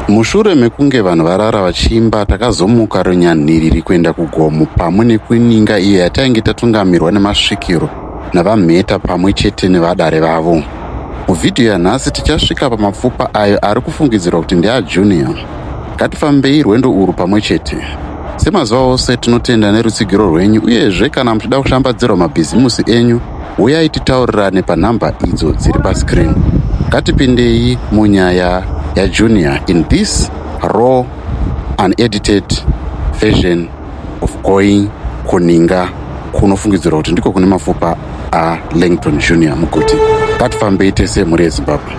Mushure mekunge vanhu varara vachimba, takazomuka runyanhiriri kuenda kugomo pamwe nekuninga iyo yatainge tatungamirwa nemasvikiro navamheta pamwe chete nevadare vavo. Muvhidhiyo yanhasi tichasvika pamapfupa ayo ari kufungidzirwa kuti ndeaJunior. Ngatifambei rwendo urwu pamwe chete. Semazuva ose tinotenda nerutsigiro rwenyu, uyezve kana muchida kushambadzirwa mabhizimusi enyu, uyai titaurirane panhamba idzo dziri paskrini. Ngatipindei munyaya yaJunior in this raw, unedited version of going kuninga kunofungidzirwa kuti ndiko kune mapfupa aLangton Junior Muguti. Ngatifambei tese mhuri yeZimbabwe.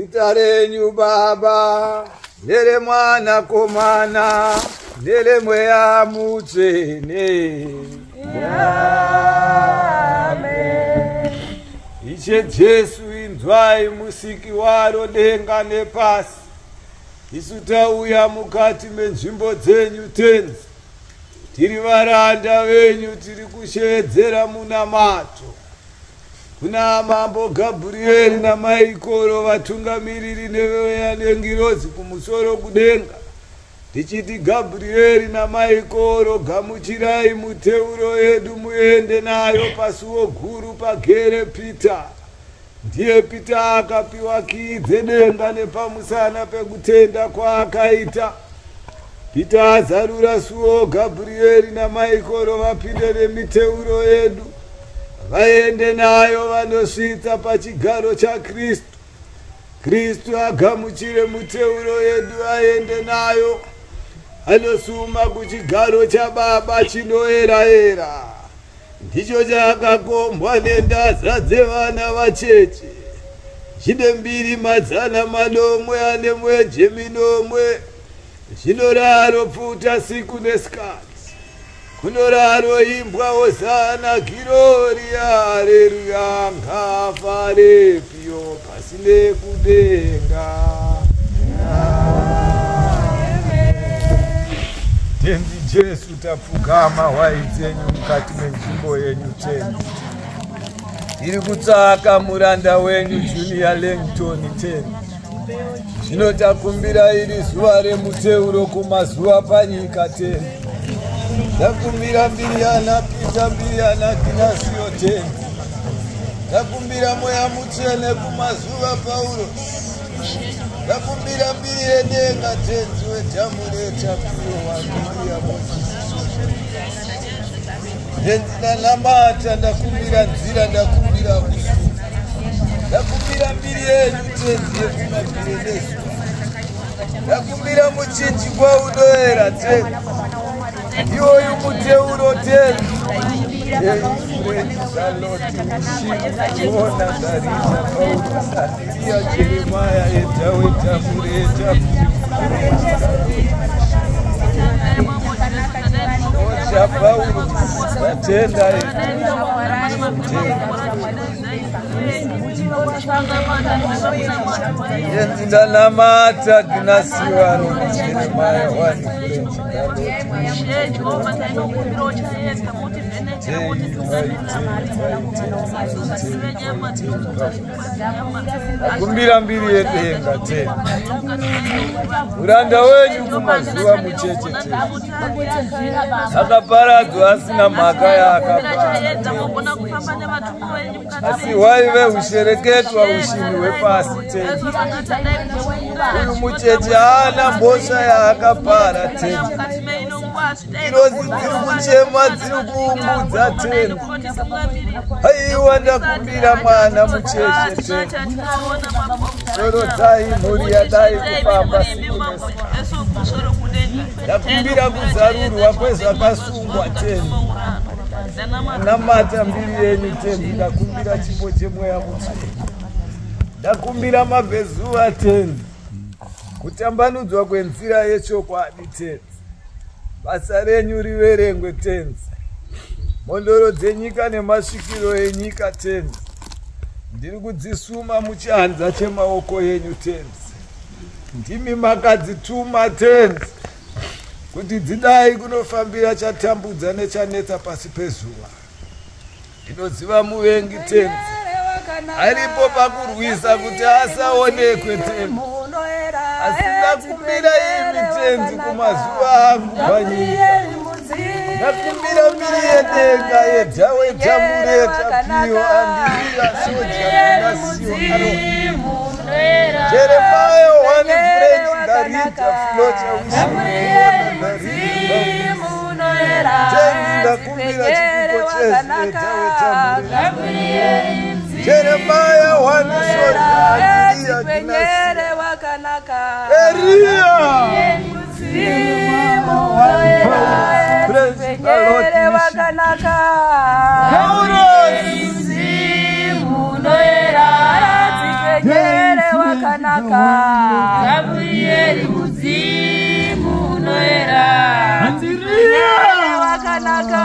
Zita renyu Baba, nere mwana komana, nere mweya mutsvene. Amen. Ishe Jesu inzwai musiki waro denga nepasi. Isu tauya mukati menzvimbo dzenyu tenzi. Tiri varanda venyu, tiri kushedzera munamato. Kuna Mambo Gabriel na Maikoro vatungamiriri neveya nengirozi kumusoro kudenga. Tichiti Gabriel na Maikoro, gamuchirai muteuro yedu muende nayo pasuo guru pagere Peter. Ndiye Peter akapiwa kii dzedenga nepamusana pekutenda kwaakaita. Peter azarura suo, Gabriel na Maikoro vapinde nemiteuro yedu. Vaende nayo vanosvitsa pachigaro chaKristu. Kristu agamuchire muteuro yedu aende nayo. Anosuma kuchigaro chaBaba chinoera-era. Ndicho chakakombwa nendaza dzevana vacheche. Chine mbiri mazana manomwe ane mwenje minomwe. Zvinoraro pfuta siku nesikati. Kunoraro imbwa hosana Gloria haleluya ngafare pio pasine kudenga. Tenzi Jesu tapfugama waidzenyu mukati menzvimbo yenyu tenzi. Tiri kutsvaka muranda wenyu Junior Langton tenzi. Zvino takumbira iri zuva remuteuro kumazuva panyika tenzi. Takumbira mbiriana Peter, mbiriana Kinasio tenzi. Takumbira mweya mutsvene kumazuva Paulo. Takumbira mbiri yedenga tenzi wetamureta pio wambiriya Mozisi. Tenzi nanamata ndakumbira nzira, ndakumbira kusuku. Ndakumbira mbiri yenyu tenzi yekumabvire nesu. Ndakumbira muchinji kwaunoera tenzi. Iwoyu muteuro tenzi. Yeifureni Charlotte Ushina Zarina Paulo Sadiria Jeremaya Etaweta Mureta Ocha Paulo Satenda Yenzinda namata Gnasiwaro Jeremaya wani kumbira mbiri yedenga tena. Uranda wenyu kumazuva mucheche tena. Akaparadzwa asina mhaka yaakapara. Asi waive ushereketwa ushini hwepasi tena. Uyu mucheche haana mbosha yaakapara tena. Irozi dziri kuchema, dziri kuungudza tena. Haiwa ndakumbira mwana mucheche tena. Sorodzai mhuri yadai kufamba siku nesu. Ndakumbira kuzarurwa kwezvakasungwa tena. Namata mbiri yenyu tena. Ndakumbira chipo chemweya mutsvene. Ndakumbira mabhezuva tena. Kutambanudzwa kwenzira yechokwadi tena. Basa renyu riverengwe tenzi. Mondoro dzenyika nemasvikiro enyika tenzi. Ndiri kudzisuma muchihanza chemaoko yenyu tenzi. Ndimi makadzituma tenzi. Kuti dzidai kunofambira chatambudza nechanetsa pasi pezuva. Ndinoziva muvengi tenzi. Aripo pakurwisa kuti asaonekwe tenzi. Ndakumbira imi tenzi kumazuva angu panyika. Ndakumbira mbiri yedenga yedhaweta mureta pio andiriya soja Gnasio Jeremaya wani French Darita Flocha Ushina tenzi. Ndakumbira chipiko chezi yedhaweta mureta Jeremaya wani soja andiriya Gnasio Eria Pregere wakanaka Pregere wakanaka wakanaka Gabrieli muzimu unoera wakanaka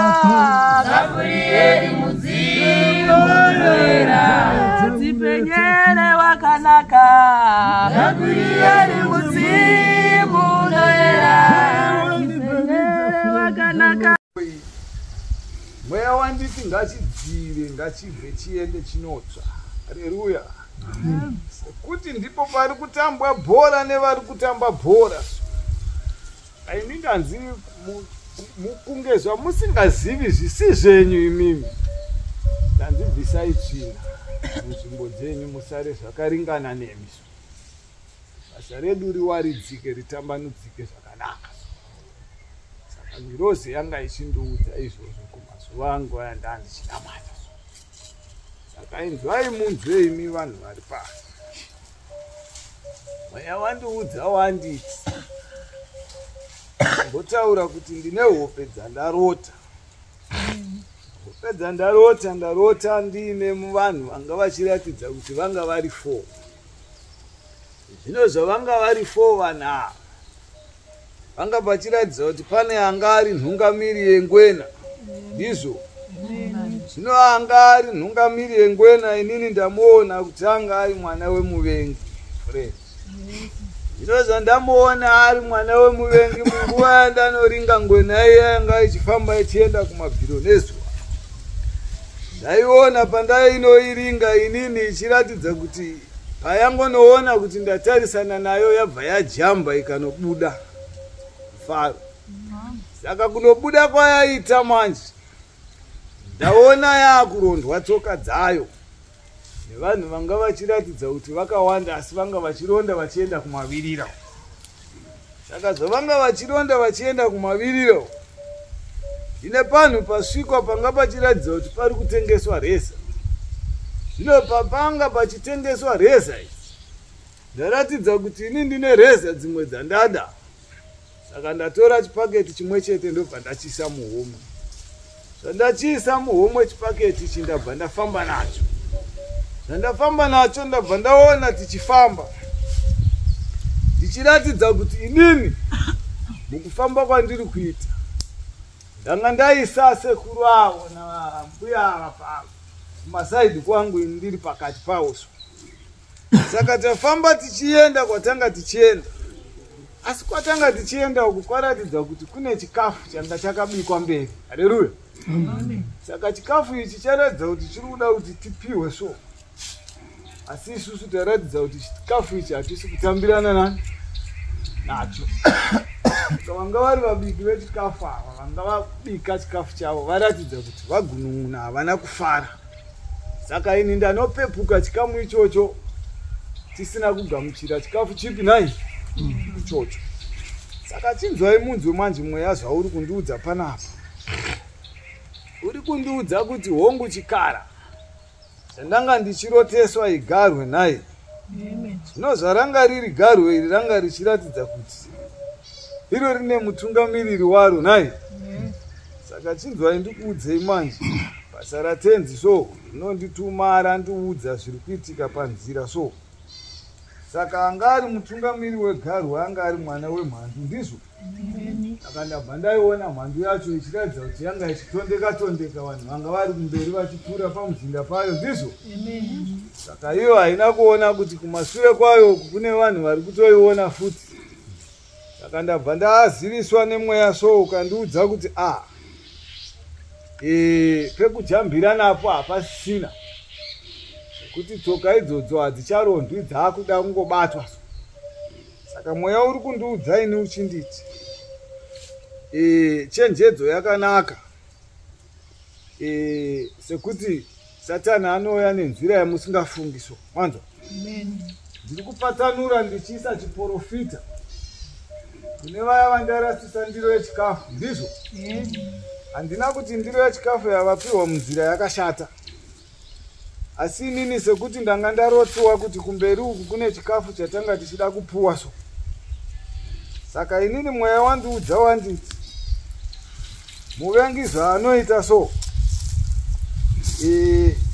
Gabrieli muzimu unoera Zipenyele wakanaka Gabrieli muzimu unoera Zipenyele wakanaka mweya wanditi ngachidzire ngachibve chiende chinotsva. Haleluya. Sekuti ndipo pari kutambwa bhora nevari kutamba bhora. Ndinganzi mukungezwa musingazivi zvisi zvenyu imimi. Ndanzibvisai tsvina munzvimbo dzenyu musare zvakaringana nemi. Basa redu riwaridzike ritambanudzike zvakanaka. Saka mirozi yanga ichindoudza izvozvo kumazuva angu aya ndandichinyamata. Saka inzwai munzwe imi vanhu vari pasi. Mweya wandiudza wanditi mbotaura kuti ndine hope dzandarota. Hope ndarota ndiine vanhu vanga vachiratidza kuti vanga vari 4. Zvino zvavanga vari 4 vanhu ava vanga vachiratidza kuti pane anga ari nhungamiri yengwena. Ndizvo zvino anga ari nhungamiri yengwena inini ndamuona kuti anga ari mwana wemuvengi. Zvino zvandamuona ari mwana wemuvengi munguva yandanoringa ngwena iya yanga ichifamba ichienda kumabhiro nezuva. Ndaiona pandainoiringa inini ichiratidza kuti payangonoona kuti ndatarisana nayo yabva yajamba ikanobuda faro. Saka kunobuda kwayaita manje ndaona yakurondwa tsoka dzayo nevanhu vanga vachiratidza kuti vakawanda asi vanga vachironda vachienda kumavirira. Saka zvavanga vachironda vachienda kumavirira ine panhu pasvikwa panga pachiratidza kuti pari kutengeswa reza. Zvino papanga pachitengeswa reza idzi ndaratidza kuti ini ndine reza dzimwe dzandada. Saka ndatora chipaketi chimwe chete ndobva ndachiisa muhomwe. Zvandachiisa muhomwe chipaketi ichi ndabva ndafamba nacho. Zvandafamba nacho ndabva ndaona tichifamba ndichiratidza kuti inini mukufamba kwandiri kuita ndanga ndaisa sekuru avo nambuya ava kumasaidhi kwangu ini ndiri pakati pavo. Saka tafamba tichienda kwatanga tichienda. Asi kwatanga tichienda uku kwaratidza kuti kune chikafu changa chakabikwa mberi. Haleluya. Saka chikafu ichi charatidza kuti chiri kuda kuti tipiwe so. Asi isusu taratidza kuti chikafu ichi hatisi kutambirana nacho. Vanga vari vabiki vechikafu ava vanga vabika chikafu chavo varatidza kuti vagunun'una havana kufara. Saka ini ndanopepuka chikamu ichocho tisina kugamuchira chikafu chipi nai ichocho. Saka chinzwai munzwe manje mweya zvauri kundiudza panapa. Uri kundiudza kuti hongu chikara chandanga ndichiroteswa igarwe naye. Zvino zvaranga riri garwe iri ranga richiratidza kuti iro rine mutungamiriri waro naye. Saka chinzwai ndikuudzei manje basa ratenzi so rinondituma arandiudza zviri kuitika panzira so. Saka anga ari mutungamiri wegarwe anga ari mwana wemhandu. Ndizvo saka ndabva ndaiona mhandu yacho ichiratidza kuti yanga ichitondeka vanhu vanga vari kumberi vachipfuura pamuzinda payo. Ndizvo saka iyo haina kuona kuti kumashure kwayo kune vanhu vari kutoiona futi. Saka ndabva ndaaziviswa nemweya so ukandiudza kuti pekujambira napo hapasisina kuti tsoka idzodzo hadzicharondwi dzaakuda kungobatwa. Saka mweya uri kundiudza ini uchinditi chenjedzo yakanaka. Sekuti Satani anouya nenzira yamusingafungiso. Mwanzo ndiri kupatsanura ndichiisa chiprofita kune vaya vandarasisa ndiro yechikafu. Ndizvo handina kuti ndiro yechikafu yavapiwa munzira yakashata. Asi inini sekuti ndanga ndarotsiwa kuti kumberi uku kune chikafu chatanga tichida kupuwa so. Saka inini mweya wandiudza wanditi muvengi zvaanoita so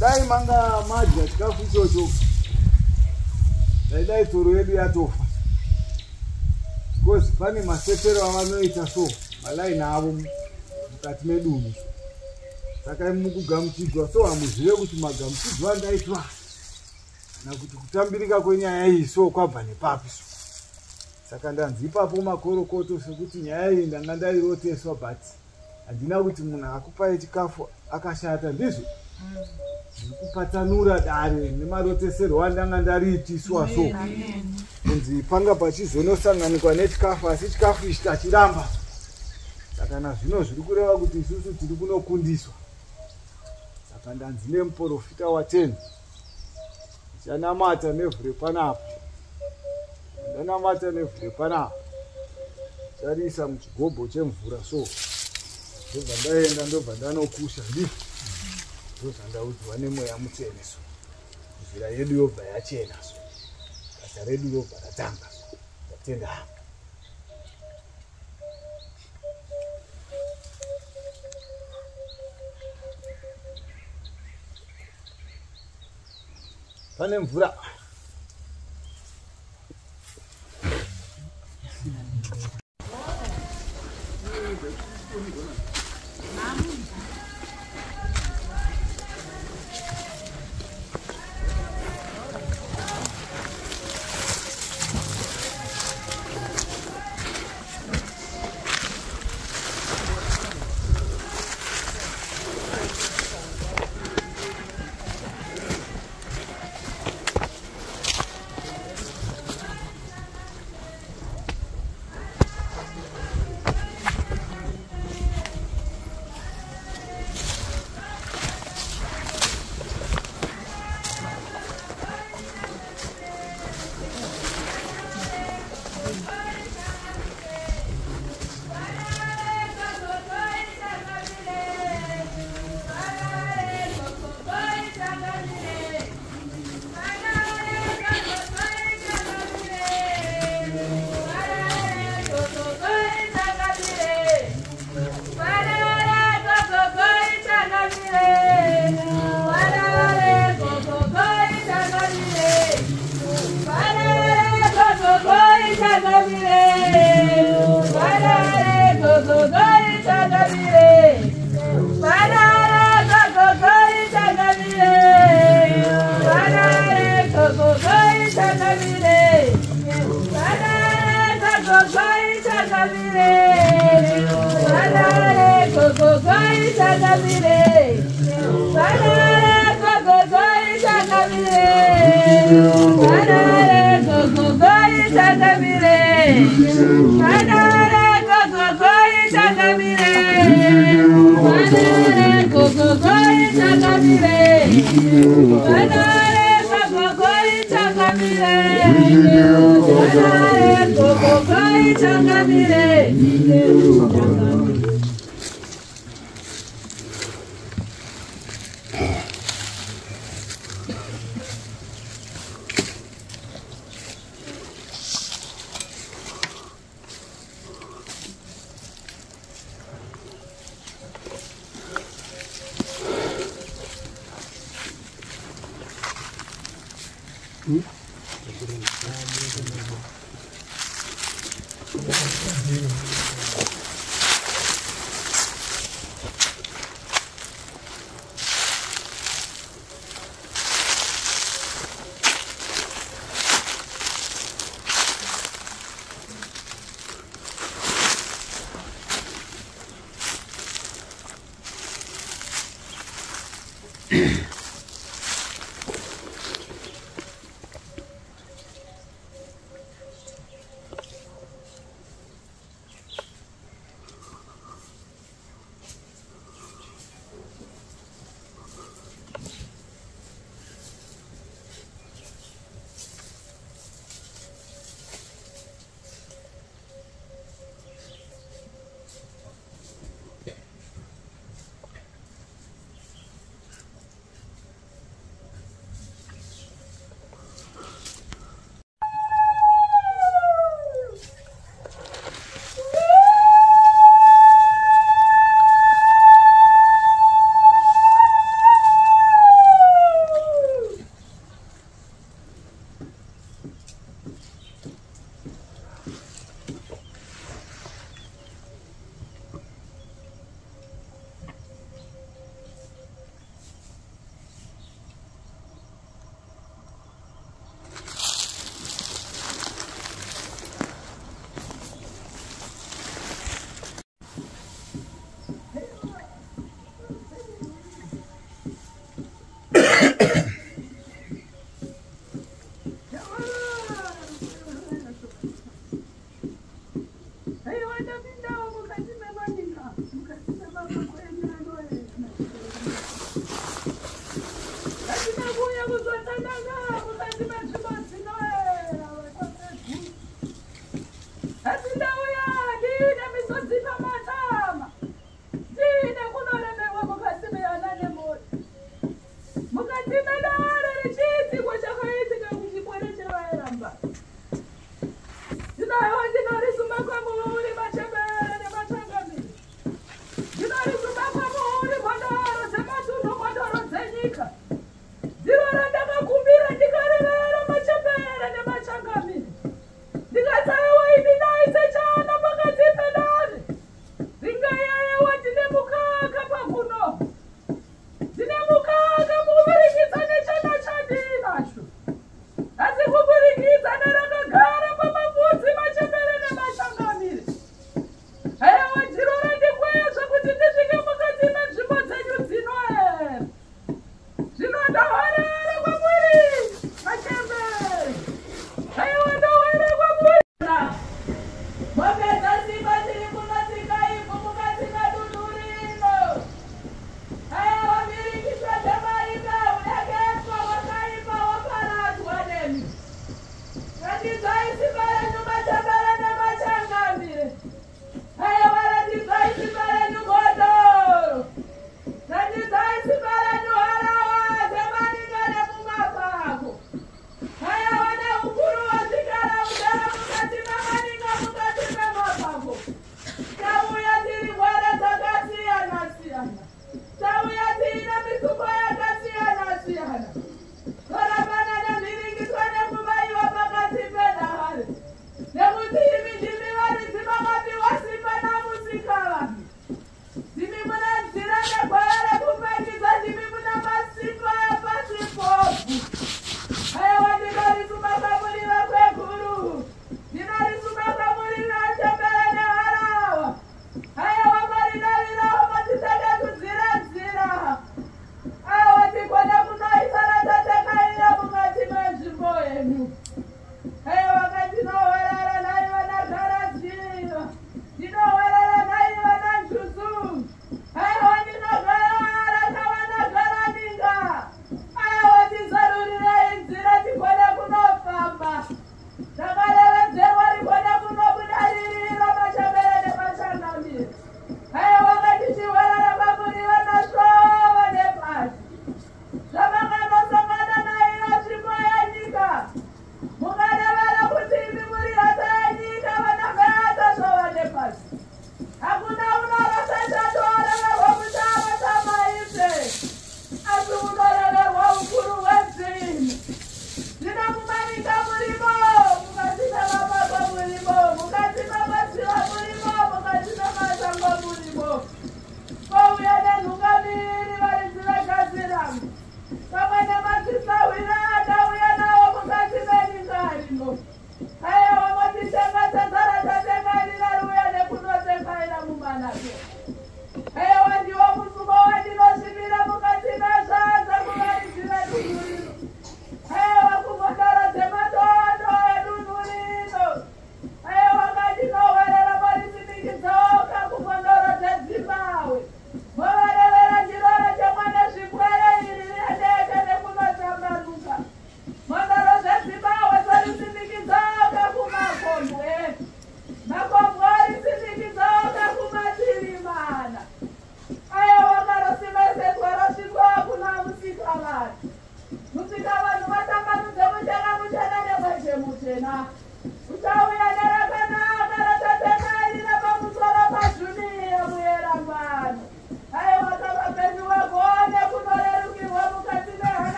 dai manga madya chikafu ichocho Dai toro yedu yatofa. Because pane masetero avanoita so malai navo mukati medunhu. Saka mukugamuchidzwa so hamuzive kuti magamuchidzwa andaitwa kana kuti kutambirika kwenyaya iyi so kwabva nepapi so. Saka ndanzi ipapo makorokoto sekuti nyaya iyi ndanga ndairoteswa but handina kuti munhu akupai chikafu akashata ndizvo. Ndikupatsanura dare nemaroteserwo andanga ndariitiswa so. Kunzi panga pachizonosanganikwa nechikafu asi chikafu ichi tachiramba. Saka nazvino zviri kureva kuti isusu tiri kunokundiswa. Saka ndanzi nemuprofita wa10 chanamata nevhure panapo. Ndanamata nevhure panapo. Chariisa muchigobho chemvura so. Ndobva ndaenda ndobva ndanokusha ndizvo. Ndozvandaudzwa nemweya mutsvene so. Nzira yedu yobva yachena so. Basa redu robva ratanga so. Tatenda. Pane mvura.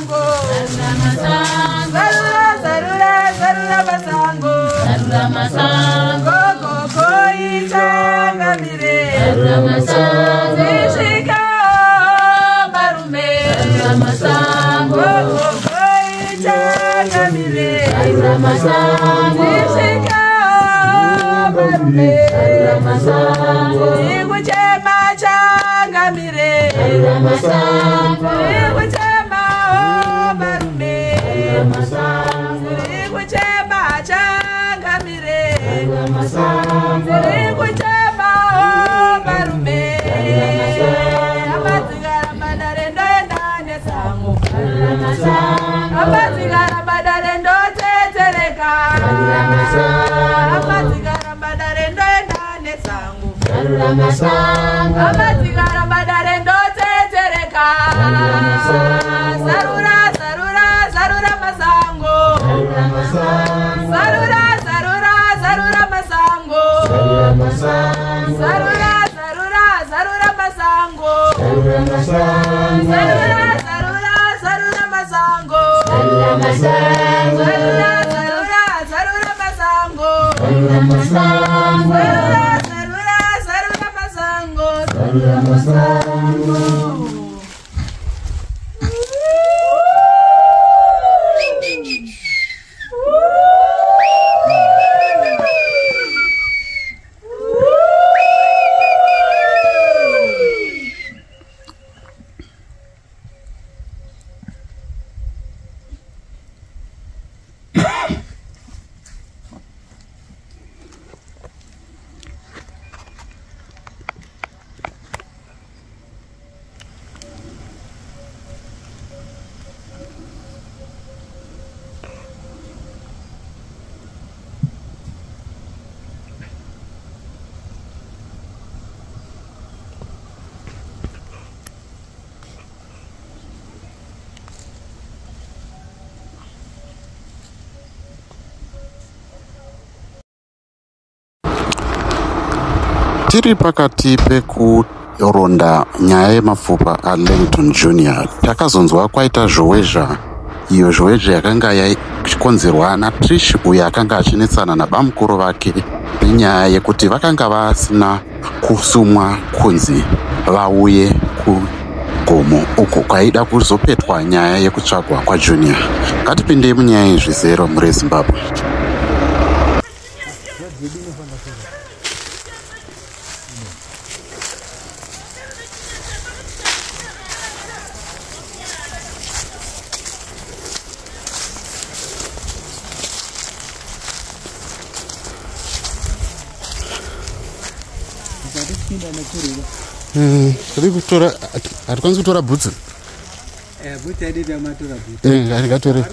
masango. Zarura, zarura, zarura masango. Zarura masango. Koko ichangamire. Zarura masango. Zishika marume. Zarura masango. Koko ichangamire. Zarura masango. Zishika marume. Zarura masango. Ikuchema changamire. Zarura masango. Ikuchema marume. Zarura masango. Ikuchema changamire. Zarura masango. Ikuchema marume. Amazigara badare ndoenda nesango. Zarura masango. Amazigara badare ndotetereka. Zarura masango. Amazigara badare ndoenda nesango. Zarura masango. Amazigara badare ndotetereka. Zarura, zarura, zarura masango. Zarura masango. Zarura, zarura, zarura masango. Zarura masango. Zarura, zarura, zarura masango. Zarura masango. Zarura, zarura, zarura masango. Zarura masango. Zarura, zarura, zarura masango. Zarura masango. Zarura, zarura, zarura masango. Zarura masango. Tiri pakati pekuronda nyaya yemapfupa aLangton Jr. takazonzwa kwaita zhowezha, iyo zhowezha yakanga yachikonzerwa naTrish uyo akanga achinetsana nabamukuru vake nenyaya yekuti vakanga vasina kusumwa kunzi vauye kugomo uko kwaida kuzopetwa nyaya yekutsvagwa kwaJunior. Ngatipindei munyaya yezvizero muri Zimbabwe. Hatikwanisi kutora bhutsu. Bhutsu haidi yamatora bhutsu. Hatikatore.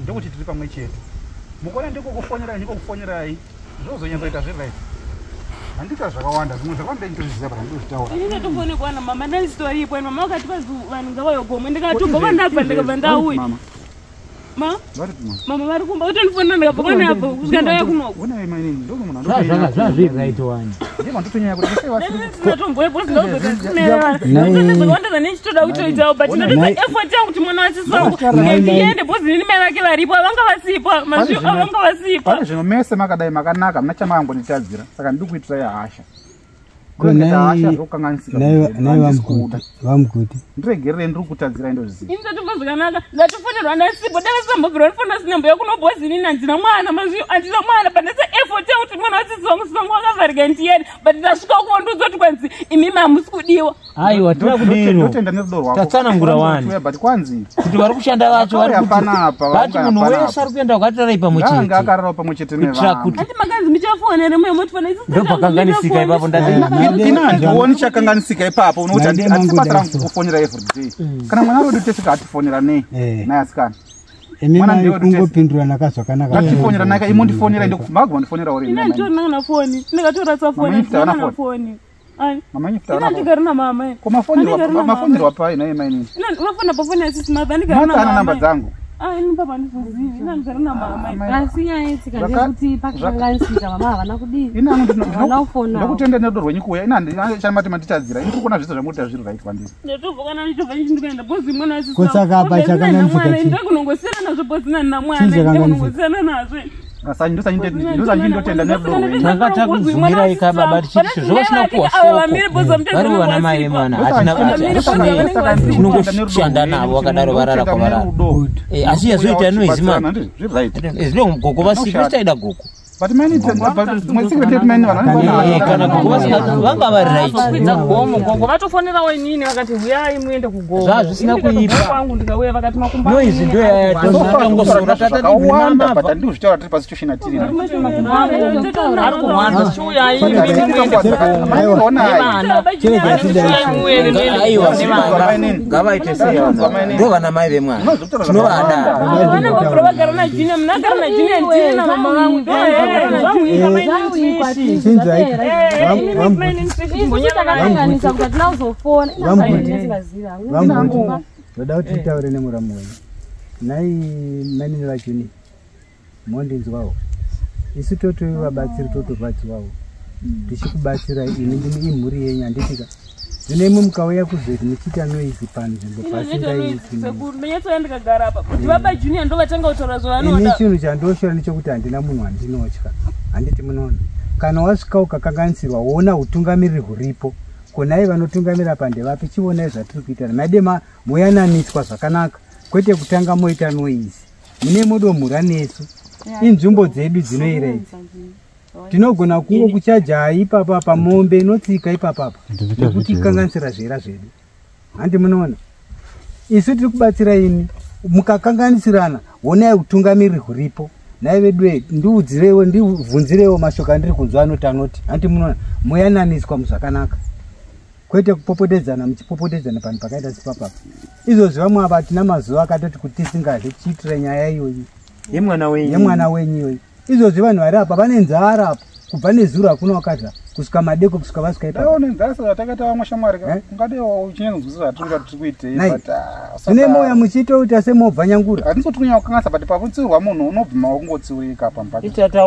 Ndikuti tiri pamwe chete. Mukona ndiko kufonyerai zvozonyanzoita zviraizi. Andika zvakawanda zvimwe zvakawanda ndinoziva bara ndozvitaura. Ini ndotofone kuwana mama ndani story ipo mama wakatipa vanhu ngavayogomo ndikatobva ndabva ndikabva ndauya. Mama vari kumba utonifonera ndikabva napo kusvika ndauya kunoko. Una imani ndo munhu zvazviraitowani. Ndiko ndotonyanya kuti sei wasiri. Ndatomboepo ndikabva nechitoda kutoitawo but ndinotopa effort yangu kuti mwana wasisangu ndiende bhozi nime vake varipo vanga vasipa mazviyo vanga vasipa. Pane zvinomese makadai makanaka muna chamangonditadzira saka ndiri kuitira yahasha. Vamukuti ndiregerere ndiri kutadzira ndozviziva. Ndatofa zvakanaka ndatofonerwa ndasipo ndakasambogirwa ndifona sina mbuya kunobhozini nanzina mwana mazviyo andina mwana but ndasa effort yekuti mwana wasisangu wakavharika ndiende but ndasvika kuondozoti kwanzi imi mamusi kudiwa. Aiwa tira kudiro tatsanangura wani but kwanzi kuti vari kushanda vacho vari panapa vati munhu wese ari kuenda kwatara pamwe chete anga akarara pamwe chete nevanhu. Ati makanzi muchafonera mwe motifona isi ndopakanganisika ipapo ndationi chakanganisika ipapo unokuti hatipatara kufonera everyday kana mwana wedu tesika atifonera nei naye asikana mwana kungopindurana kazvakanaka atifonera naye imondifonera ndokubagwa ndifonera uri ina ndona na foni ndikatoratsa foni na foni ai mama nyifta na ndigara na mama mafonera pai naye maini ina unafona pa foni ya sisi mother ndigara na mama namba dzangu ini baba ndizozivi ina ndigara na mama asi yaitsika ndekuti pakanganisika mama havana kudii ina vanofona ndokutenda nedo rwenyikuya ina ndichamati manditadzira ini kuona zvese zvamuti zviri right kwandiri ndotobva kana ndichobva ndikaenda bhozi mwana wasi kusaka apa chakanganisika ndakunongosiyana nazvo bhozi na mwana ndakunongosiyana nazvo ndosanyindotenda nerudo rwenyu takatakuzumbira ikababa tichiti zvovasina kuwa vari vana mai mwana hatinongoshanda navo vakadaro varara kwavarara asi yazoita noizi mana zvino gogo vasika taida gogo kana gogo vasika vanga vari right gogo vatofonerawo inini vakati huyai muende kugogo zvazvisina kuipa kwangu ndikauya vakati makumba noizi ndo yatangosora tatatiwanda but ndizvitaura tiri pasituation atiri ngavaite sei ndo vana mai vemwana tinovada vagara najini munagara najini andini na mama vangu ndoda kuti titaure nemuramu wenyu nai manini vachoni mondinzwawo isu totovabatsiri totobatsirawo tichikubatsirai ini ndini imhuri yenyu handitika zvino imwe mukauya kuzoti muchiita noizi panzvimbo pasindaiindikagara apa kuti baba junior ndo vatanga kutaura zvavanoda ini chinhu chandoshora nechekuti handina munhu handinotya handiti munoona kana wasvika ukakanganisirwa woona utungamiriri huripo kunai vanotungamira pandevapi chionai zvatiri kuita made moyananiswa zvakanaka kwete kutanga moita noizi mune modomhura nesu inzvimbo dzedu dzinoira idzi tinogona kungo kuchaja ipapa pamombe inotsika ipapapa nekuti kanganisira zvera zvedu handi munoona isu tiri kubatsira ini mukakanganisirana wonai utungamiriri huripo nai vedu ndiudzirewo ndibvunzirewo mashoko andiri kunzwa anotanoti handi munoona moyananiswa muzvakanaka kwete kupopotedzana muchipopotedzana panhu pakaita sipapapa izvozvi vamwe ava tina mazuva akatoti kuti tisingadle tichiitira nyaya iyoyi yemwana wenyu iyoyi izvozvi vanhu vari apa vane nzara apa kubva nezuro hakuna wakadla kusvika madeko kusvika vasvika ipazvine moya muchitoita semobva nyangura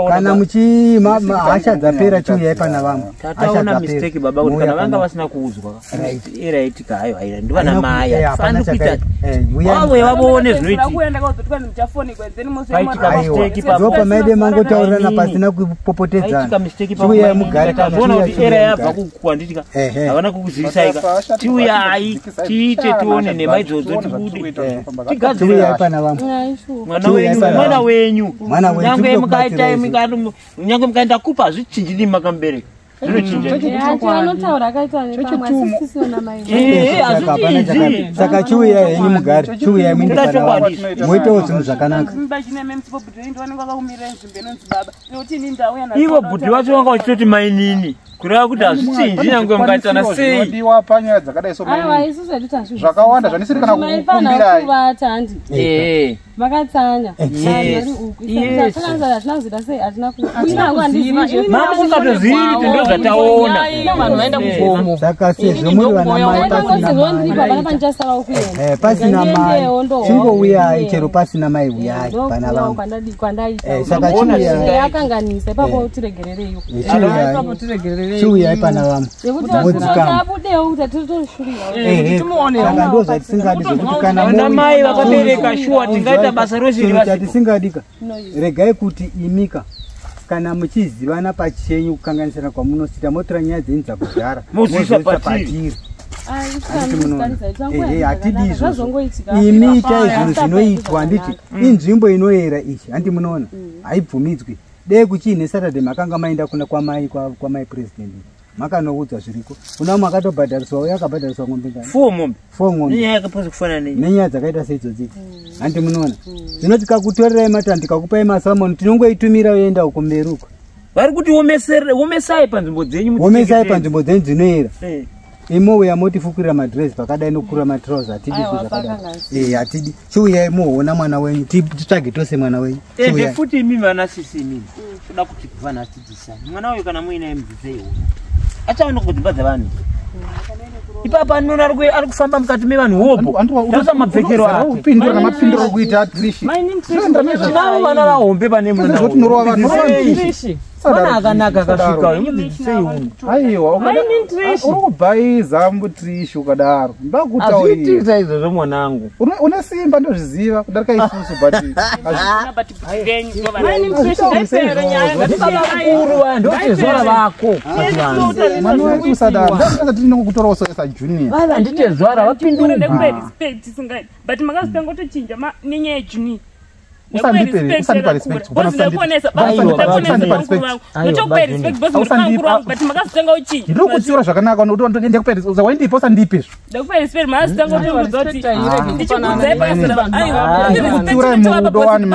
kana muchihasha dzapera chiuyai pana vamwe tataona mistake baba kuti kana vanga vasina kuudzwa iraitika hayo haira ndivana maya fani kuita wawe vavoone zvinoitikaropa maide mangotaurirana pasina kupopotedzana chiuyai mugare era yabva kukuanditika havana kukuzivisaika tiuyai tiite tione nema idzodzo tibude tigadzire mwana wenyu nyange mukaita nyange mukaenda kupa hazvichinjini makamubereka saka chiuyai henyu mugare chiuyai moitawo zvinhu zvakanaka ivo bhuti vacho vanga vachitoti mainini kureva kuti hazvichinji nyange mukaitana sei panyaya dzakadai zvakawanda zvanisiri kana kukumbirai vakatsanya mama usikatozivi kuti ndo ndozvataona vanhu vaenda kugomo saka sezvo muri vana mai pasina mai chingouya chero pasina mai uyai pana vangu saka yakanganisa ipapo tiregerereyo chiuyai pana vangu saka ndo zvatisingadi zvekuti kana mai vakabereka shuwa tingaita basa rosiriatisingadika regai kuti imika kana muchizivana pachenyu kukanganisira kwamunosita motora nyaya dzenyu dzakudhara mozisa patiri hatidi izvozvo imi itai zvinhu zvinoitwa handiti inzvimbo inoyera ichi handi munoona haibvumidzwi dei kuchiine Saturday makanga maenda kuna kwamai president makanoudzwa zviriko kuna makatobhadhariswa uye akabhadhariswa ng'ombe ngani 4 ng'ombe nenyaya dzakaita seidzodzidzi handi munoona zvino tikakutorerai mata ndikakupai masalmon tinongoitumira uenda uko mberi uko vari kuti omesai panzvimbo dzenyu dzinoyera imouya motifukirira madress pakadai nokukura matrauser hatidi zvakadai hatidi chiuyai moona mwana wenyu titsvage tose mwana wenyu futi imi vana sisi inini toda kuti vana atidzisani mwana uyu kana muina mudzidzei achaona kudzimba dzavanhu ipapa anoona ari kufamba mukati mevanhu hopo tasa mapfekero akupindura namapinduro okuita atrishi tinavo vana vahombe pane mwana Mana akanaka kasvika mudzidzisei uno aiwa uri kubhaiza mutrishi ukadaro ndakutaurira izvozvo mwanangu une simba ndozviziva kudarika isusu ndotezora vako mwana wedu usadaro ndinongokutorawo soesa junior handitezvara vapindura but makazitangotochinja nenyaya yejunior usandipa respect ndinokutsiura zvakanaka waindipa usandipe zvikutsiurai murudo wani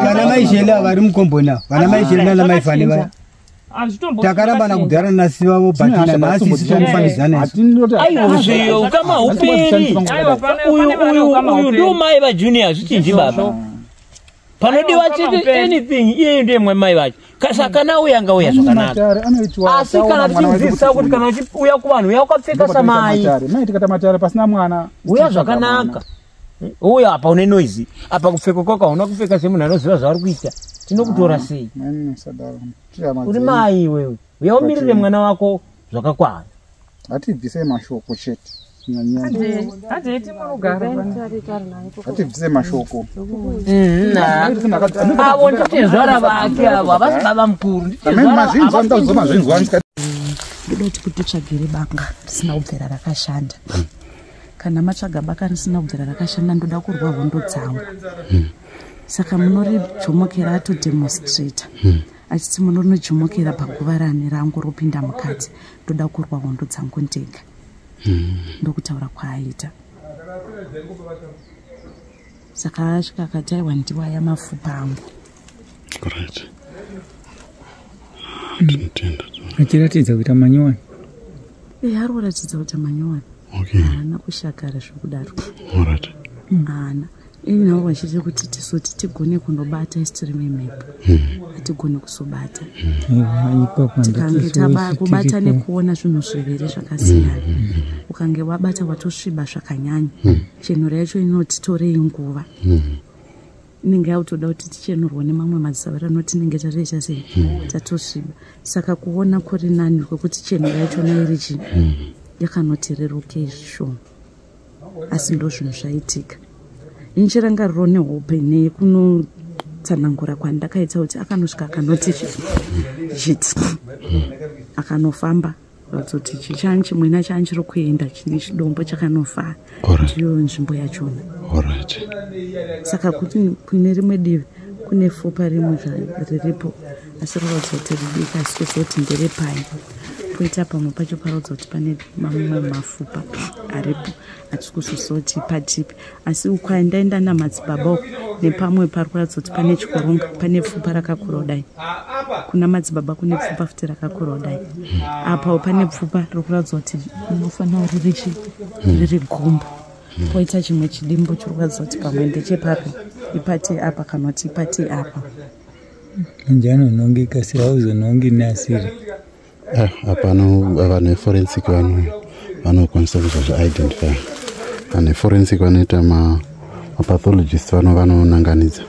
vana maishela vari mukombona vana maishela nana maifane vaya takaramba nakudhara nasi vavo bhatina nhasi isi tomufanidzana aizviyo kama uperi uyu ndo mai vajunior zvichinji baba panodiwa chiti anything iye ndiye mai vacho sakana uya angauya zvakanaka asi kana tichidzidzisa kuti kana uchiuya kuvanhu uya ukapfeka samai tikata matare pasina mwana uya zvakanaka uya apa une noizi apa kupfeka kwako hauna kupfeka semunhu anoziva zvavari kuita tinokutora sei uri mai wewe uya umirire mwana wako zvakakwana hatibvisei mashoko chete hatibvisei mashoko avo ndotezvara vake avo havasi baba mukuru ndoda kuti kutitsvagire banga risina kubvera rakashanda kana matsvaga baka risina kubvera rakashanda ndoda kurwa hondo dzangu saka munorijomokera atodemonstrata achiti munorijomokera paguva rani rangu ropinda mukati ndoda kurwa hondo dzangu ndega ndokutaura kwaaita saka asvika akati aiwa ndiwaya mapfupa angu achiratidza kuita manyowani ari kuratidza kuita manyowani haana kushakara zvekudaro haana inavo vachiti kuti tisoti tigone kundobata istori memhepo hatigone kusobata tikange kubata nekuona zvinhu zviviri zvakasiyana ukange wabata watosviba zvakanyanya chenuro yacho inotitorei nguva inenge yautoda kuti tichenurwa nemamwe madzisavara anoti inenge tarecha sei tatosviba saka kuona kuri nani kwekuti chenuro yachona iri chi yakanotirerukei zvishoma asi ndo zvinhu zvaitika inchirangariro nehope nekunotsanangura kwandakaita kuti akanosvika akanoti chiti akanofamba vatoti chichani chimwena chanchiri kuenda chine chidombo chakanofara ndiyo nzvimbo yachona saka kuti kune rimwe divi kune fupa rimwe riripo asi rorodza kuti ridiki asi kuzoti nderepai poita pamwe pacho paroudza kuti pane mamwe mafupa aripo hatisi kuzosoti patipi asi ukwaendaenda namadzibaba nepamwe pari kuratidza kuti pane chikoronga, pane pfupa rakakura kudai. Kuna madzibaba kune pfupa futi rakakura kudai. Apawo pane pfupa rikuratidza kuti rinofanira riri gumbo. Poita chimwe chidimbo chiri kuratidza kuti pamwe ndechepapi, ipate apa kana kuti ipate apa. Njano nongi kasira uzo nongi nasiri. Apano vanhu veforensic vanokwanisa kuzozviidentify. Vanhu veforensic vanoita mapathologist vanonanganidza.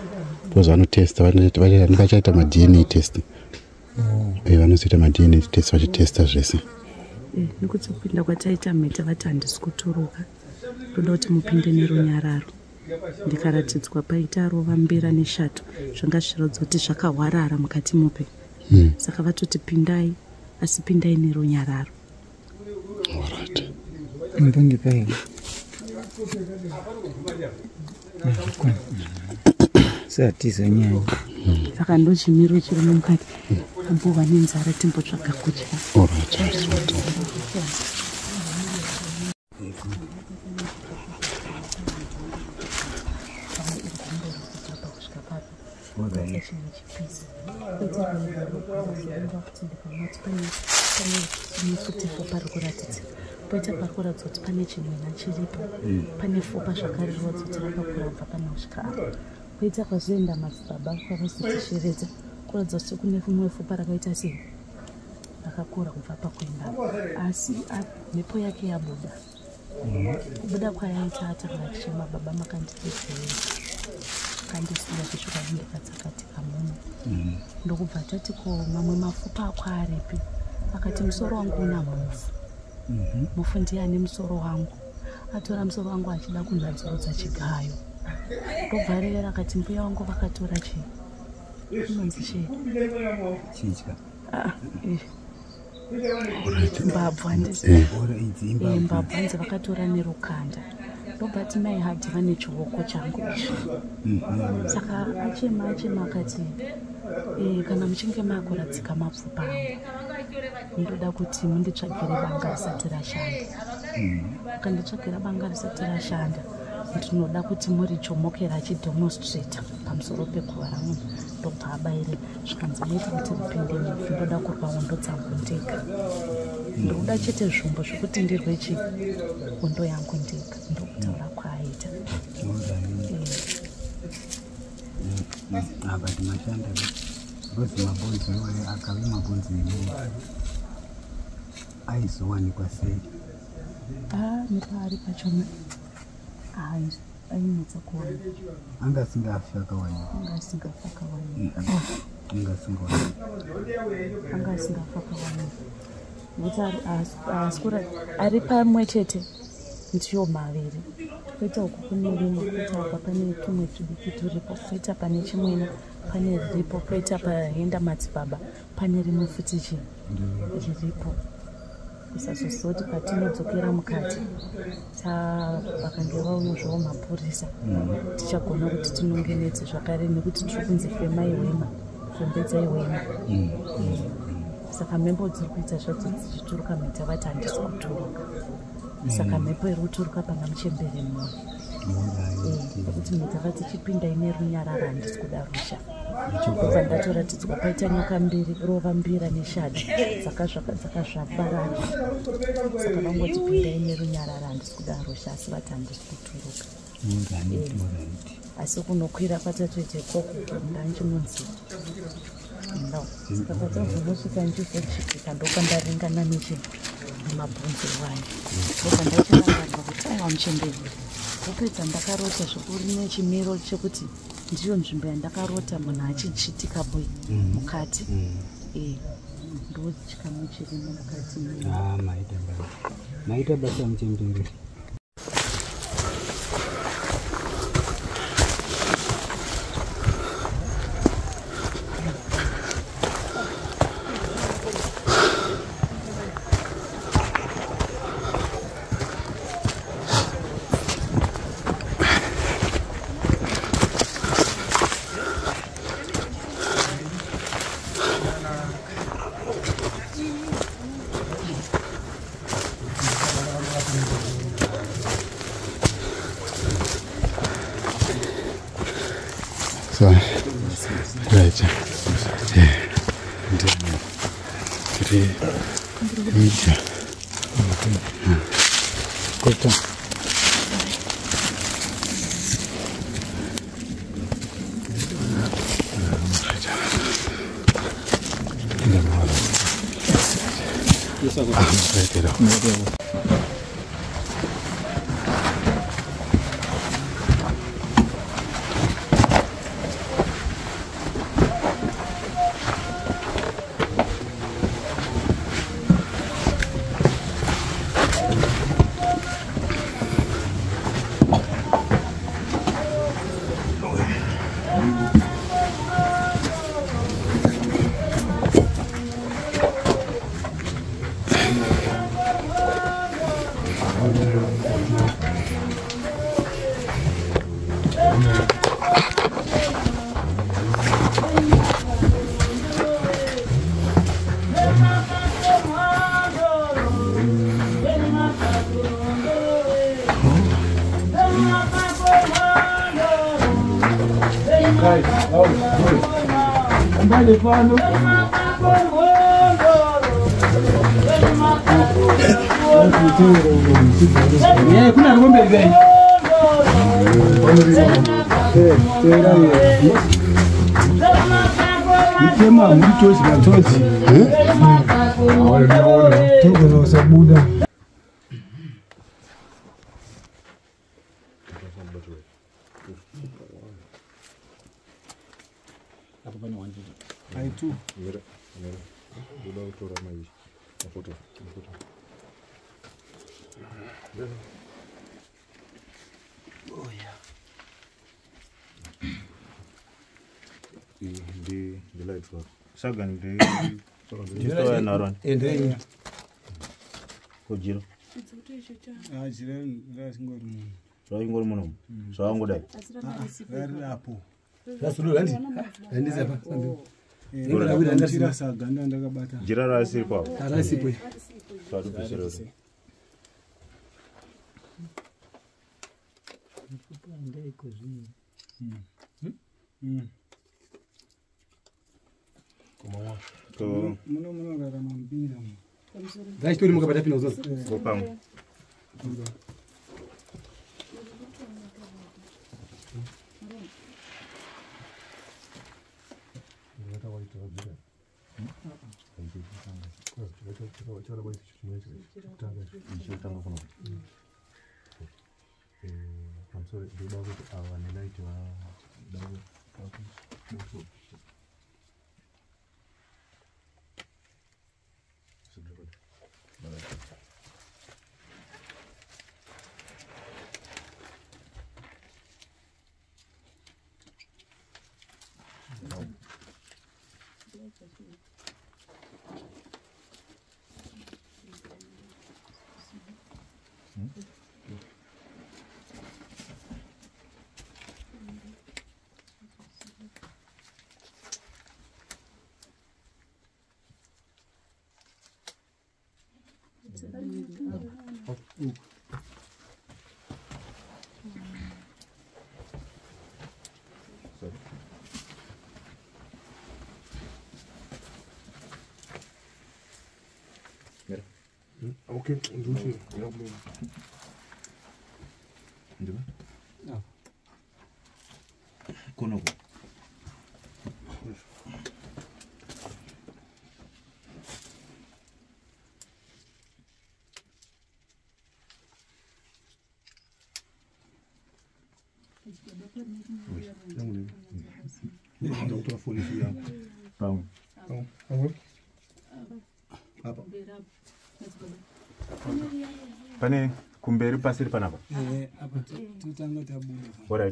Because vanotesta, vachaita ma-DNA test. Vanozoita ma-DNA test vachitesta zvese. Nekuti kupinda kwataita mhete vati handisi kuturuka. Ndoda kuti mupinde nerunyararo. Ndikaratidzwa paita rovambira neshato zvanga zvichiratidza kuti zvakahwarara mukati mupe. Saka vatoti pindai, asi pindai nerunyararo. Mbungi pai. Satiza nyanya. Saka ndo chimiro chiri mukati. Ambova nenzara timbotsvaga kudya. Poita parikuratidza kuti pane chimwena chiripo, pane fupa zvakare rinoratidza kuti rakakura kubva pane kusvika apa. Poita kwazoenda madzibaba kwavazotishieredza kuratidza kuti kune rimwe fupa rakaita sei rakakura kubva pakuenda, asi mhepo yake yabuda. Kubuda kwayaita atanga tichema baba makandidetsera, kandisiya kusvika ndikadzakatika muno. Ndokubva tati ko mamwe mafupa ako aripi? Akati musoro wangu una mufu. Mufu ndiye ane musoro wangu. Atora musoro wangu achida kunadzorodza chigayo. Ndobvarera akati mbuya wangu vakatora chii? Unonzi chii? Chicha. Mbabvu handisi. Mbabvu hanzi vakatora nerukanda. Ndobati mai hadhiva nechiwoko changu ichi. Saka achema akati kana muchinge makuradzika mapfupa angu, ndoda kuti munditsvagire banga risati rashanda. Kanditsvagira banga risati rashanda, ndinoda kuti murichomokera achidemonstrata pamusoro pekuva ramunhu. Ndobva abayire zvikanzi maita kuti ripinde mufi, ndoda kurwa hondo dzangu ndega. Ndoda chete zvombo zvokuti ndirwe hondo yangu ndega. Ndokutaura kwaaita. But mashanda both mabonzi wewe akawe mabonzi ni aizowanikwa sei? Nepari pachona ainetsa kuona. Anga singafa kawaida. Askura ari pamwe chete ndiyo maviri. Poita uku kune rimwe, poita apa pane tumwe tudiki turipo, poita pane chimwena pane riripo, poita paenda madzibaba pane rimwe futi riripo. Kusazosoti patinodzokera mukati vakange vaunozvawo mapurisa, tichagona kuti tinongenedze zvakare nekuti tiri kunzi femai wema, fembedzai wema. Saka mhepo dziri kuita zvadzo dzichituruka mhete vati handisi kuturuka. Saka mhepo iri kuturuka pana muchembere mumwe. Nekuti mhete vati chipinda ine runyarara handisi kuda rusha. Ndobva ndatoratidzwa paita nyoka mbiri, rovambira neshadi dzakazvabarana. Saka vangoti pinda ine runyarara handisi kuda rusha, asi vati handisi kuturuka. Asi kunokwira kwatatoite koko ndanjinonzi saka patazongosvika ndizochipika ndoka ndaringana nemabhonzo wanyu. Ndoka ndachirangarwa kuti aiwa muchemberi, kupedza ndakarota zvikuru nechimiro chekuti ndiyo nzvimbo yandakarota munhu achichitika boi mukati. Ndochikamu chirimo mukati. Maita basa muchemberi. Right. Kuna ngombe gani? Mtema mtozi na tozi. Tuko na sabuda. Aitu. The light work. Second, the naron. Endeni. Kujiro. Ah, zile ngori mu. So ngori mu. So ango dai. Gari hapo. Sasa ndio ndi. Ndi hapa. Ngora bila ndira saga ndakabata. Jira rasi pa. Rasi po. Sadu pesero. To muno gara mambira. Dai story mukapata pina uzozo. Kopam. I'm sorry, the dog our night dog. Okay, do it. No. Kono. Doutor Folifia. Pão. Pane kumberi pasiri panapa. Apa tutanga tabuda. Bora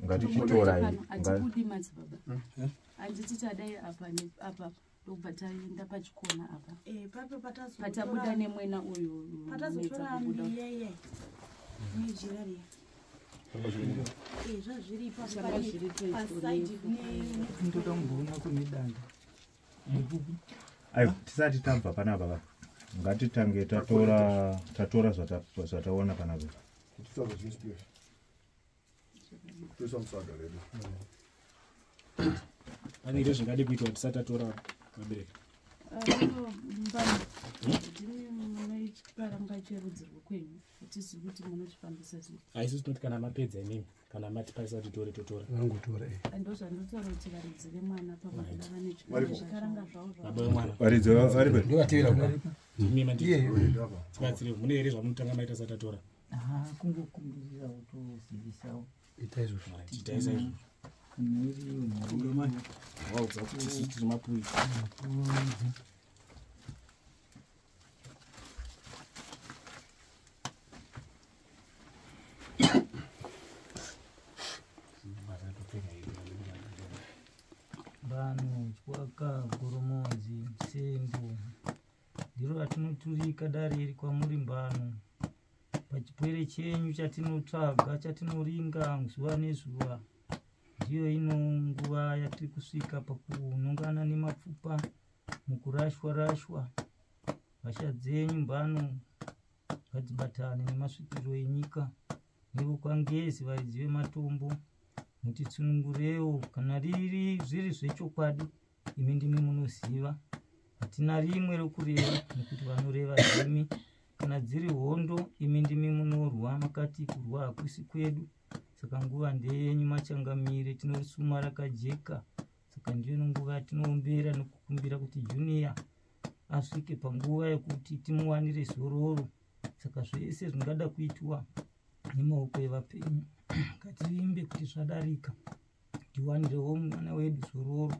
ngati chitora atibudi madzibaba. Anditi tadai apa ndobata enda pachikona apa. Papo patabuda nemwena uyu. Patazotora yeye. Ni jirani. Zvazviri paside ndotambona kumidanda. Ayo tisati tabva panapa. Ngatitange tatora zvataona panapa. Do some saga lady. Pane zvingade kuitwa tisati tatora vabereki. Haisi tinoti kana mapedza inini kana matipasa titore totora. Vangotora. Ndozvandinotaura kuti varidzi vemwana pavanenge vane zvikaranga zvavo baba vemwana. Varidzi varipo. Ndovatevera kunaripa. Mimi ndiye. Tibatsire mune here zvamunotanga maita sati tatora. Kungokumbirira kutozivisawo. Itai izvozvo. Itai izvozvo. Kungamani. Waudza kuti tisu tiri mapui. Vanhu chwaka goromonzi sengo ndiro ratinoturika dare iri kwamuri mbano pachipwere chenyu chatinotsvaga chatinoringa zuva nezuva ndiyo ino nguva yatiri kusvika pakunongana nemapfupa mukurashwa rashwa hasha dzenyu mbano ngadzibatane nemasvikiro enyika nevokwangezi varidzi vematombo mutitsunungurewo kana zviri zvechokwadi imi ndimi munoziva hatina rimwe rokureva nekuti vanoreva zvimi kana dziri hondo imi ndimi munorwa makati kurwa hakusi kwedu saka nguva ndeyenyu machangamire tinorisuma rakajeka saka ndiyo nguva yatinoombera nekukumbira kuti Junior asvike panguva yekuti timuwanire zororo saka zvese zvingada kuitwa nemaoko evapenyu ngatiimbe kuti zvadarika tiwanirewo mwana wedu zororo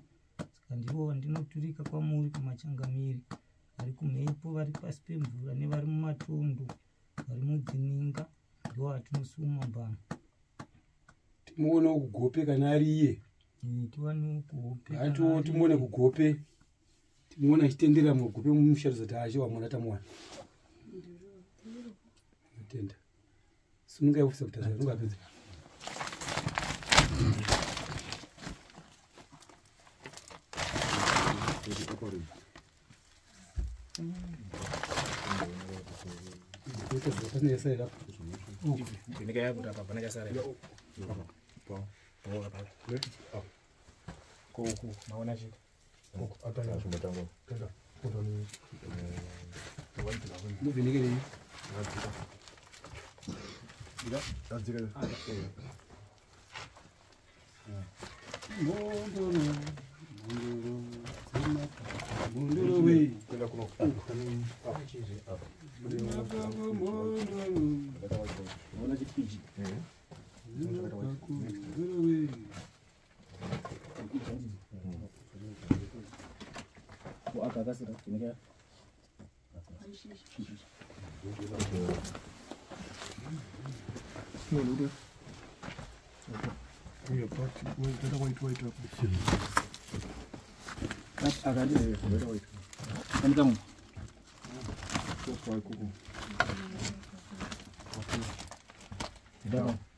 saka ndivo vandinoturika kwamuri kumachangamiri vari kumhepo vari pasi pemvura nevari mumatondo vari mudzininga ndivo vatinosuma mbano timuonewo kugope kana ari iye tiwanewo kugope timuone kugope timuone achitendera mugope mumusharudzo kuti achiwa mwana tamuwana tenda simungaifisa kuti zvatingapedza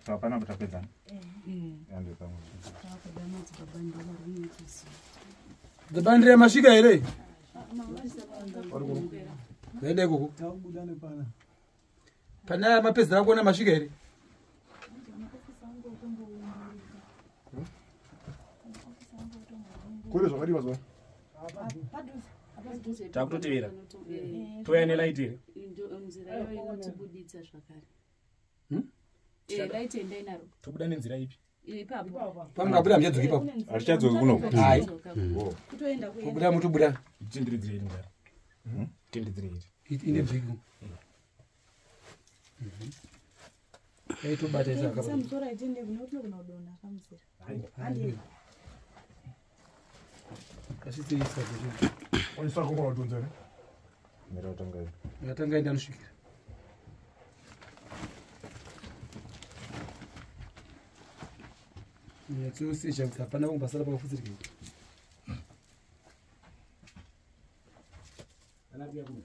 Hapana mtapeza. Zabandire masvika here? Zaenda ikoko. Pana mapedza akuona masvika here? Kuri zvakadiwa zwa. Takutotevera. Toya nelight here. Nzira yo inotibuditsa zvakare. Light enda inaro. Tobuda nenzira ipi? Ipapo. Pamwabuda mchadzoki papo. Arichadzoki kuno. Hai. Kutoenda kuenda. Kubuda mutobuda. Tindiridzire iri ngara. Tindiridzire iri. Ine bhigu. Aitobata izaka. Samsora itende kunotino kunodona kamuzira. Hai. Kasitisa kuti. Onisako kwa donzere. Mera utanga. Yatanga enda nosvikira. Nyatsosi hapana kumbasara pakafutsirika. Anabia kuna.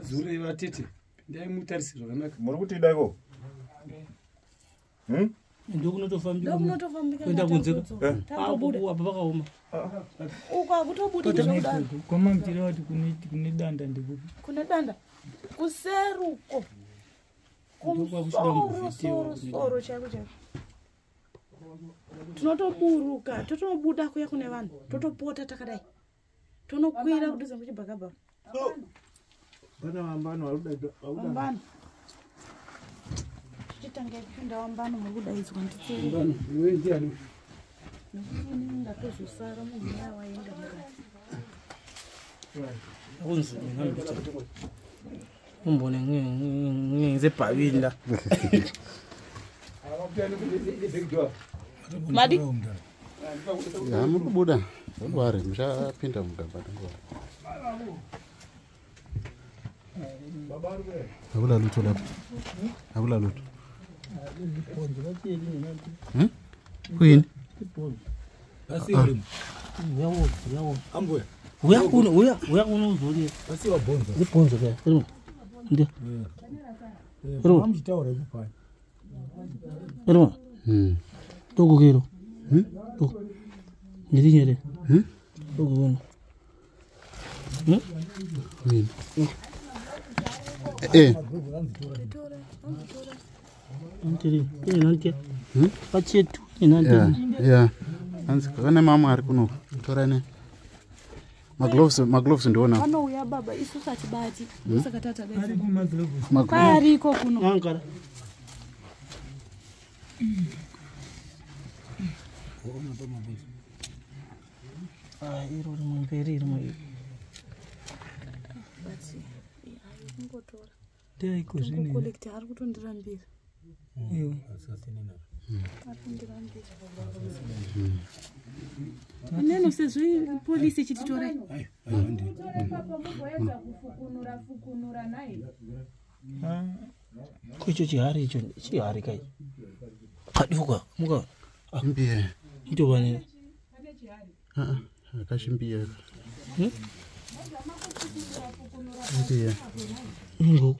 Zure vatete ndaimutarisira zvakanaka. Muri kuti daiko? Ndokunotofambika Kuenda kunze. apa pakaoma uko akutobuda zvakudaro kwamamtira wati kune danda ndikupi kune danda kuseruko kumusoro chaiko chaiko tinotoburuka totobuda kuya kune vanhu totopota takadai tonokwira kudhuze kuchibhakabhaka Pana wambano wambano tichitange kupinda wambano mukudaidzwa nditseri Wendiani? nekuti ngatozosara munhu uya waenda mukati Unzi ngihambisa. Umbone ngenze bhavinda. Madi? Ya mukubuda. Ndwari muchapinda mugaba ndwari. Hakuna luto lapho. Hakuna luto. Kuyini? Basi yori. yawo Ambuya. uya kuno uzuri Basi wabonza. ibonzo ke ro ndio ro Amchitaura kupanya. ro toko kero toko ngiri nyere toko wono Kuyini? antiri ine nanke pachetu ine nanke Yeah. Anzi kana mama ari kuno. Torane. Magloves ndiona. vanouya baba isusu atibati saka tatadai Magloves. kwariko kuno ankara iro rimumberi rimwe ingotora ndaiko zvine kolekti ari kutondirambira iwe neno sezvo polisi ichititorai kucho chihari icho chihari kai kaduka muka Mbiye. itobane Akashimbiye. Mbiye. ngo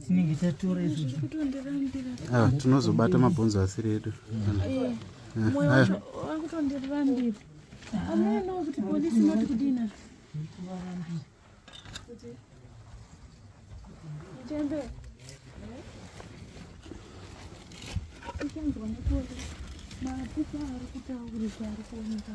tinenge tatora izvozvo kutondirambira Tinozobata mabhonzo asiri edu. mwoyo wacho wakutondirambira amuonawo kuti polisi inoti kudina tembe ichanzwa nepoli mapipa ari kutaurisa ari kuoneka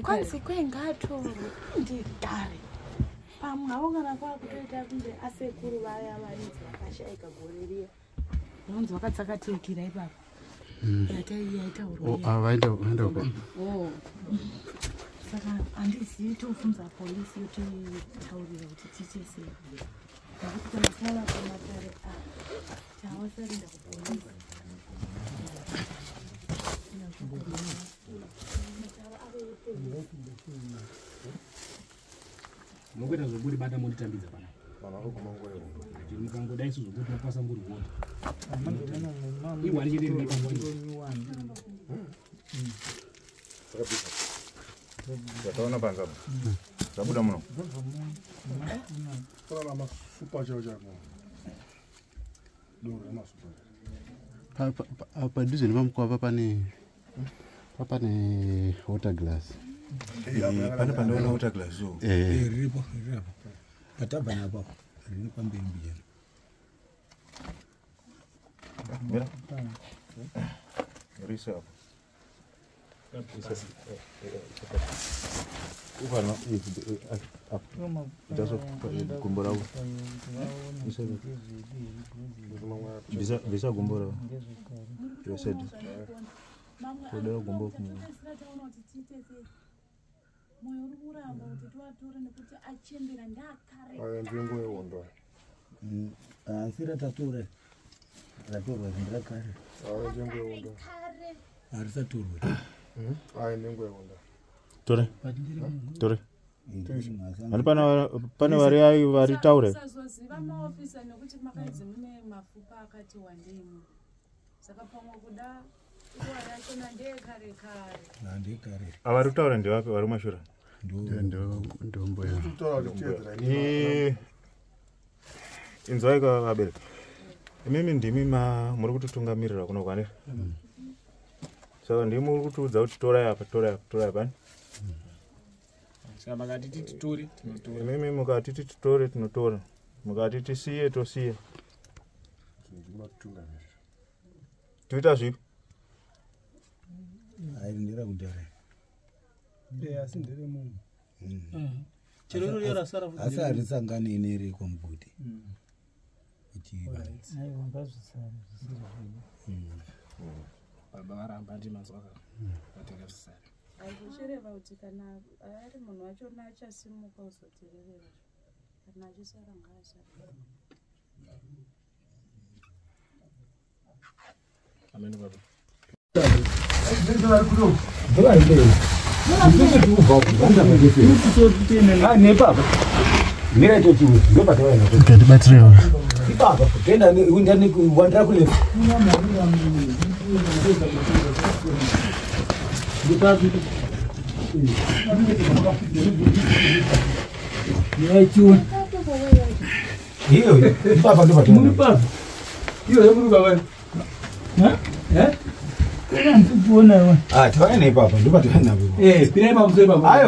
kwanzi kwengatorwe ndigare pamwe avo kana kwakutoita kunge asekuru vaya varidzi vakashayika gore riya vanonzi vakatsakatekira ipapo Vaenda saka handizivi tobvunza polisi yotitaurira kuti tiite sei nekuti kana taura pamatare tavasarinda kupolisi Mungoita zvoburi bata monditambidza pana. Mukangodai sizvokuti mapasa mburi wote. Iwani chete ndiri pamwe. Zataona panzabo. Zabuda muno. Kana masupa chao chako. Dora masupa. Padhuze nepamukwava pane water glass. Pane pandaona water glass zo. Riripo. Patabva napo. Riri pamberi mbijana. Mira. Risa. Uvana itaso kumbora u. Bisa kumbora. You said. Kodera kumbora kumu. moyo uri kuramba kuti tivatore nekuti achembera ndakare Nzvimbo yehondo. asira tatora ratorwa zindira kare njengoenda arisatorwa nengoenda tore ani pane vari taure sazoziva maofisa nekuti makanzi mune mapfupa akati wandei saka pamwe kuda nguva yachona ndeyekare kare avari kutaura ndevapi vari mashura ndombo inzwai vabereki imimi ndimi muri kutotungamirira kuno kwanira saka ndimi muri kutiudza kuti torai apa pani imimi mukatiti titore tinotora mukati tisiye tosiye toita zvipi aindira kudhara asi ndere munhu asi harisangani inere kwambuti baba varamba ndimazwaka vatenga zvisari aizochereva kuti kana ari munhu wachona achasimuka uzotererera kana achisara ngaasara amene baba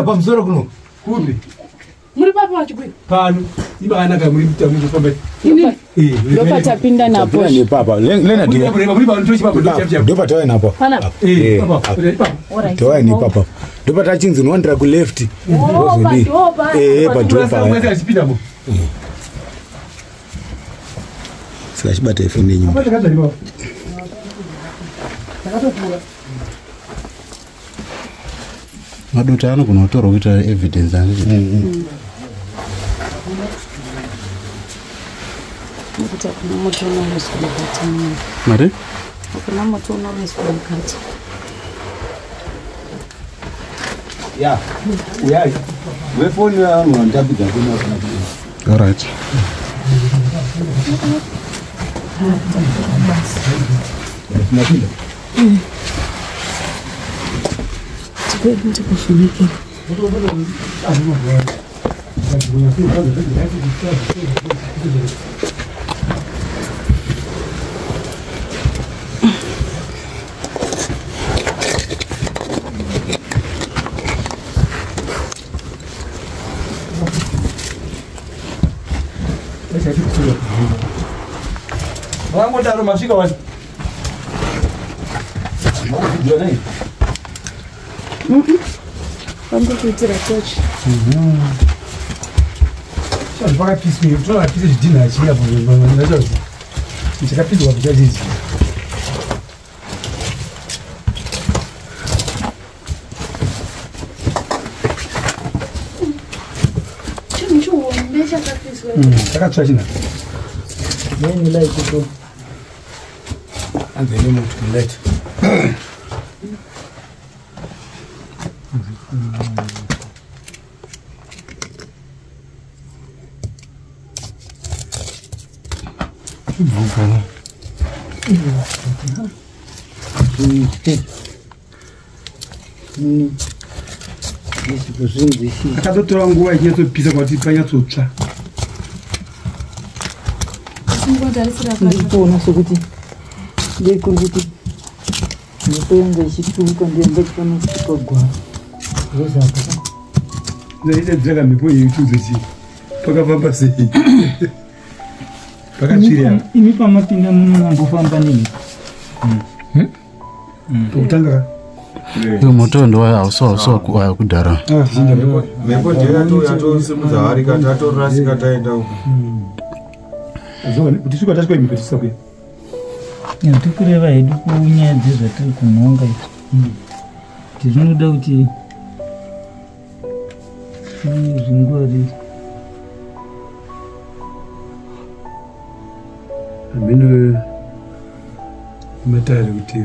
pamusoro kuno kupi muri papa wachikwi pano ibanaka muri mutamu kufamba ndopa tapinda napo papa lena ndopa tawe napo tawe ni papa ndopa tachinzi nowandira ku left padropa saka chibata ife nenyumba madota anogona kutorwa kuita evidence nekuti hakuna moto unoriswa mukati mari hakuna moto unoriswa mukati ya uyai wefoni yangu ndapidza kuna all right napinda ndikufunike vangodaro masvika wani vangokuitira tochi zvakapisa zvidhina achiya chakapizwa kuchazizi chinhu chihombe chakapiswa chakatsva china nenilaiito anzene mutu kuleta akatotora nguva ichinyatsobvisa kwati panyatsotsva ndikuona sokuti ndekuri kuti nyepo yangu ichituka ndienda chipanosvika gwara rozaka zaitadzaka mhepo yeitudze chii pakafamba sei pakatsvira imi pamapinda muno mangofamba nemi pokutanga moto ndo hauso kudhara mhepo ndeyatosimudza hari kati atorasika taenda uko kuti svika tasvika imhepo tisakuya tikureva hedu kunyaya dzezvatiri kunhonga tinoda kuti zvingori amene Matari kuti